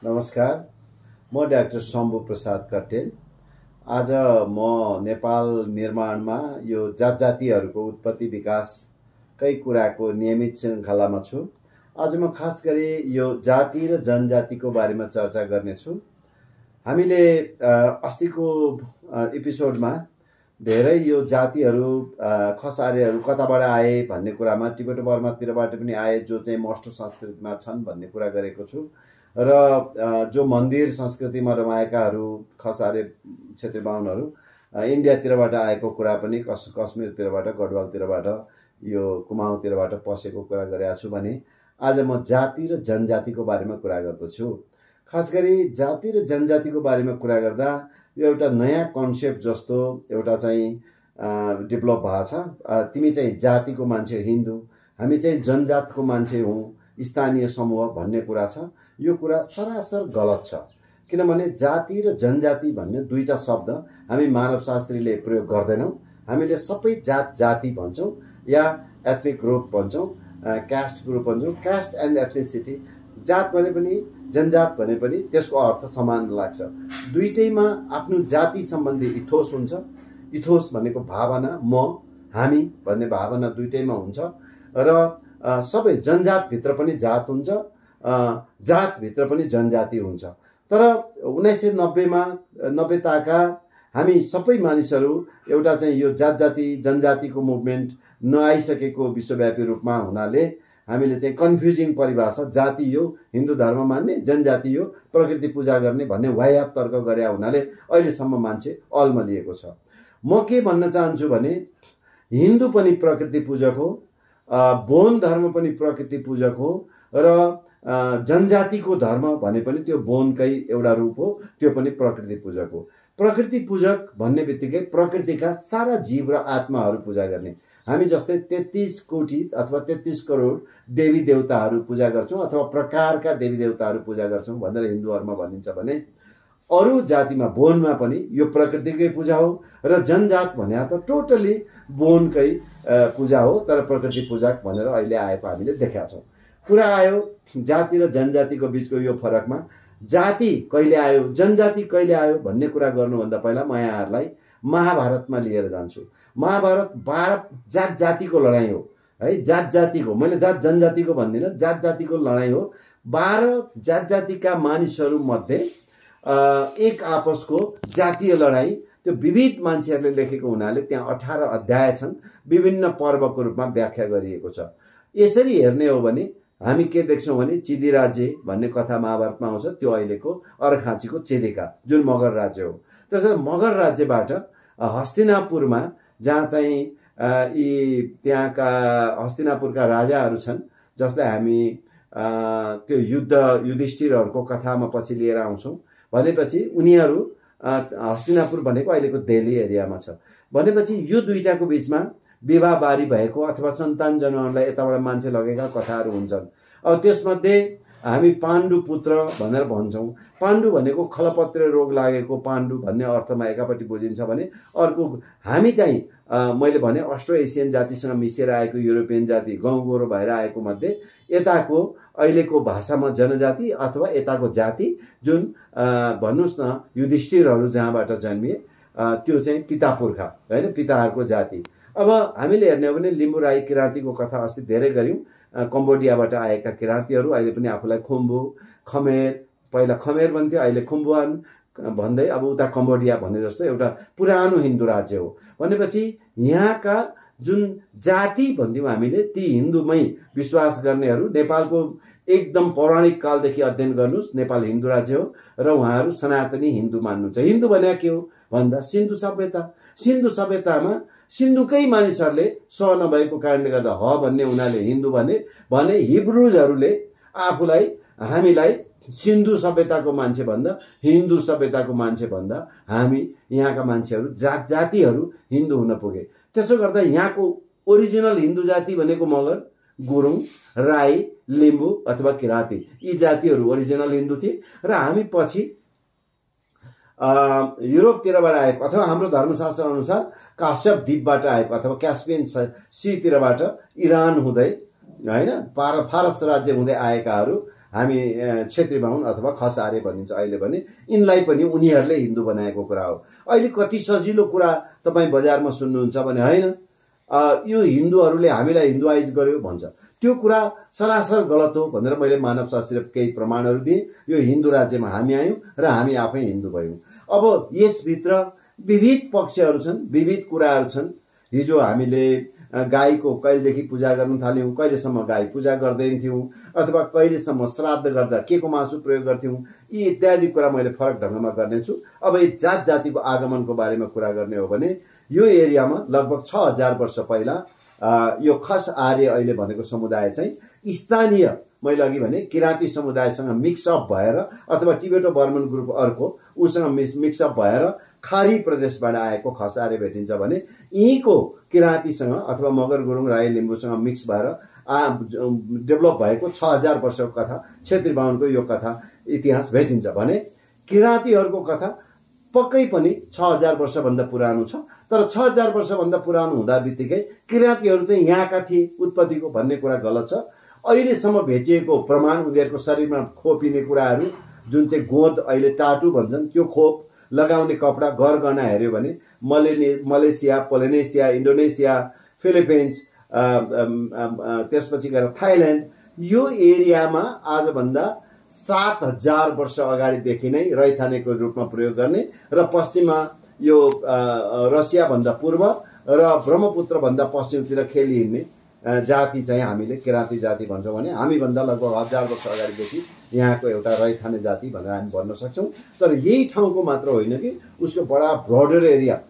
नमस्कार, म डाक्टर शम्भु प्रसाद कट्टेल। आज म नेपाल निर्माणमा यो जात जातिहरूको उत्पत्ति विकासकै कुराको नियमित श्रृङ्खलामा छु। आज म खास गरी यो जाति र जनजातिको बारेमा चर्चा गर्नेछु। हामीले अस्तिको एपिसोडमा धेरै यो जातिहरू खसारेहरू कताबाट आए भन्ने कुरामा टिबेट बर्मातिरबाट पनि आए, जो चाहिँ मस्टो संस्कृतिमा छन् भन्ने कुरा गरेको छु। र जो मन्दिर संस्कृतिमा रमाएकाहरू खसारे क्षेत्री बाहुनहरू इन्डियातिरबाट आएको कुरा पनि कश्मीरतिरबाट, गढवालतिरबाट, यो कुमाउँतिरबाट पसेको कुरा गरेको छु भने आज म जाति र जनजातिको बारेमा कुरा गर्दछु। खास गरी जाति र जनजातिको बारेमा कुरा गर्दा यो एउटा नयाँ कन्सेप्ट जस्तो एउटा चाहिँ डेभलप भएको छ। तिमी चाहिँ जातिको मान्छे हिन्दू, हामी चाहिँ जनजातको मान्छे हौँ, स्थानीय समूह भन्ने कुरा छ। यो कुरा सरासर गलत छ, किनभने जाति र जनजाति भन्ने दुईटा शब्द हामी मानवशास्त्रीले प्रयोग गर्दैनौँ। हामीले सबै जात जाति भन्छौँ या एथनिक ग्रुप भन्छौँ, कास्ट ग्रुप भन्छौँ। कास्ट एन्ड एथनिसिटी, जात भने पनि जनजात भने पनि त्यसको अर्थ समान लाग्छ। दुईटैमा आफ्नो जाति सम्बन्धी इथोस हुन्छ। इथोस भनेको भावना, म हामी भन्ने भावना दुईटैमा हुन्छ। र सबै जनजातभित्र पनि जात हुन्छ, जातभित्र पनि जनजाति हुन्छ। तर 1990 ताका हामी सबै मानिसहरू एउटा चाहिँ यो जात जाति जनजातिको मुभमेन्ट नआइसकेको विश्वव्यापी रूपमा हुनाले हामीले चाहिँ कन्फ्युजिङ परिभाषा, जाति यो हिन्दू धर्म मान्ने, जनजाति यो प्रकृति पूजा गर्ने भन्ने वाह्यात तर्क गरे हुनाले अहिलेसम्म मान्छे अल्मलिएको छ। म के भन्न चाहन्छु भने हिन्दू पनि प्रकृति पूजक हो, बोन धर्म पनि प्रकृति पूजक हो, र जनजातिको धर्म भने पनि त्यो बोनकै एउटा रूप हो, त्यो पनि प्रकृति पूजक हो। प्रकृति पूजक भन्ने बित्तिकै प्रकृतिका सारा जीव र आत्माहरू पूजा गर्ने। हामी जस्तै 33 कोटी अथवा 33 करोड देवी देवताहरू पूजा गर्छौँ अथवा प्रकारका देवी देवताहरू पूजा गर्छौँ भनेर हिन्दूहरूमा भनिन्छ भने अरू जातिमा बोनमा पनि यो प्रकृतिकै पूजा हो। र जनजात भने त टोटली बोनकै पूजा हो, तर प्रकृति पूजक भनेर अहिले आएको हामीले देखेका छौँ। कुरा आयो जाति र जनजातिको बिचको यो फरकमा। जाति कहिले आयो, जनजाति कहिले आयो भन्ने कुरा गर्नुभन्दा पहिला म यहाँहरूलाई महाभारतमा लिएर जान्छु। महाभारत 12 जात जातिको लडाइँ हो है, जात जातिको, मैले जात जनजातिको भन्दिनँ, जात जातिको लडाइँ हो। 12 जात जातिका मानिसहरू मध्ये एक आपसको जातीय लडाइँ, त्यो विविध मान्छेहरूले लेखेको हुनाले त्यहाँ 18 अध्याय छन्, विभिन्न पर्वको रूपमा व्याख्या गरिएको छ। यसरी हेर्ने हो भने हामी के देख्छौँ भने चिदी राज्य भन्ने कथा महाभारतमा आउँछ, त्यो अहिलेको अर्घाँचीको चेदिका जुन मगर राज्य हो। त्यसरी मगर राज्यबाट हस्तिनापुरमा, जहाँ चाहिँ यी त्यहाँका हस्तिनापुरका राजाहरू छन् जसलाई हामी त्यो युधिष्ठिरहरूको कथामा पछि लिएर आउँछौँ, भनेपछि उनीहरू हस्तिनापुर भनेको अहिलेको दिल्ली एरियामा छ। भनेपछि यो दुईटाको बिचमा विवाह बारी भएको अथवा सन्तान जन्माउनलाई यताबाट मान्छे लगेका कथाहरू हुन्छन्। अब त्यसमध्ये हामी पाण्डु पुत्र भनेर भन्छौँ। पाण्डु भनेको खलपत्रे रोग लागेको पाण्डु भन्ने अर्थमा एकापट्टि बुझिन्छ भने अर्को हामी चाहिँ मैले भने अस्ट्रो एसियन जातिसँग मिसिएर आएको युरोपियन जाति, गाउँ गोरो भएर आएको मध्ये यताको अहिलेको भाषामा जनजाति अथवा यताको जाति जुन भन्नुहोस् न युधिष्ठिरहरू जहाँबाट जन्मिए त्यो चाहिँ पिता पुर्खा होइन, पिताहरूको जाति। अब हामीले हेर्ने हो भने लिम्बू राई किराँतीको कथा अस्ति धेरै गऱ्यौँ। कम्बोडियाबाट आएका किराँतीहरू अहिले पनि आफूलाई खुम्बु, खमेर, पहिला खमेर भन्थ्यो, अहिले खुम्बुवान भन्दै अब उता कम्बोडिया भन्ने जस्तो एउटा पुरानो हिन्दू राज्य हो। भनेपछि यहाँका जुन जाति भन्थ्यौँ हामीले, ती हिन्दूमै विश्वास गर्नेहरू, नेपालको एकदम पौराणिक कालदेखि अध्ययन गर्नुहोस्, नेपाल हिन्दू राज्य हो र उहाँहरू सनातनी हिन्दू मान्नुहुन्छ। हिन्दू भने के हो भन्दा सिन्धु सभ्यता। सिन्धु सभ्यतामा सिन्धुकै मानिसहरूले स नभएको कारणले गर्दा ह भन्ने हुनाले हिन्दू भने हिब्रुजहरूले आफूलाई, हामीलाई सिन्धु सभ्यताको मान्छे भन्दा, हिन्दू सभ्यताको मान्छे भन्दा हामी यहाँका मान्छेहरू जात जातिहरू हिन्दू हुन पुगे। त्यसो गर्दा यहाँको ओरिजिनल हिन्दू जाति भनेको मगर, गुरुङ, राई, लिम्बू अथवा किराँती, यी जातिहरू ओरिजिनल हिन्दू थिए। र हामी पछि युरोपतिरबाट आएको अथवा हाम्रो धर्मशास्त्र अनुसार काश्यप द्वीपबाट आएको अथवा क्यास्पियन सीतिरबाट इरान हुँदै होइन फारस राज्य हुँदै आएकाहरू हामी क्षेत्री बाहुन अथवा खस आर्य भनिन्छ अहिले भने, यिनलाई पनि उनीहरूले हिन्दू बनाएको कुरा हो। अहिले कति सजिलो कुरा तपाईँ बजारमा सुन्नुहुन्छ भने होइन यो हिन्दूहरूले हामीलाई हिन्दुआइज गर्यो भन्छ, त्यो कुरा सरासर गलत हो भनेर मैले मानवशास्त्रीय केही प्रमाणहरू दिएँ। यो हिन्दू राज्यमा हामी आयौँ र हामी आफै हिन्दू भयौँ। अब यसभित्र विविध पक्षहरू छन्, विविध कुराहरू छन्। हिजो हामीले गाईको कहिलेदेखि पूजा गर्न थाल्यौँ, कहिलेसम्म गाई पूजा गर्दैन थियौँ, अथवा कहिलेसम्म श्राद्ध गर्दा के को मासु प्रयोग गर्थ्यौँ, यी इत्यादि कुरा मैले फरक ढङ्गमा गर्नेछु। अब यो जात जातिको आगमनको बारेमा कुरा गर्ने हो भने यो एरियामा लगभग 6000 वर्ष पहिला यो खस आर्य अहिले भनेको समुदाय चाहिँ स्थानीय, मैले अघि भने किराँती समुदायसँग मिक्सअप भएर अथवा टिबेटो बर्मन ग्रुप अर्को उसँग मिक्सअप भएर खारी प्रदेशबाट आएको खस आर्य भेटिन्छ भने यहीँको किराँतीसँग अथवा मगर गुरुङ राई लिम्बूसँग मिक्स भएर डेभलप भएको 6000 वर्षको कथा, क्षेत्री बाहुनको यो कथा इतिहास भेटिन्छ भने किराँतीहरूको कथा पक्कै पनि 6000 वर्षभन्दा पुरानो छ। तर 6000 वर्षभन्दा पुरानो हुँदा बित्तिकै किराँतीहरू चाहिँ यहाँका थिए उत्पत्तिको भन्ने कुरा गलत छ। अहिलेसम्म भेटिएको प्रमाण उनीहरूको शरीरमा खोपिने कुराहरू जुन चाहिँ गोद अहिले टाटु भन्छन्, त्यो खोप लगाउने कपडा गरगहना हेऱ्यो भने मलेसिया, पोलिनेसिया, इन्डोनेसिया, फिलिपिन्स, त्यसपछि गएर थाइल्यान्ड, यो एरियामा आजभन्दा 7000 वर्ष अगाडिदेखि नै रैथानेको रूपमा प्रयोग गर्ने र पश्चिममा यो रसिया भन्दा पूर्व र ब्रह्मपुत्र भन्दा पश्चिमतिर खेली हिँड्ने जाति चाहिँ हामीले किराँती जाति भन्छौँ भने हामीभन्दा लगभग 1000 वर्ष अगाडिदेखि यहाँको एउटा रैथाने जाति भनेर हामी भन्न सक्छौँ। तर यही ठाउँको मात्र होइन कि उसको बडा ब्रोडर एरिया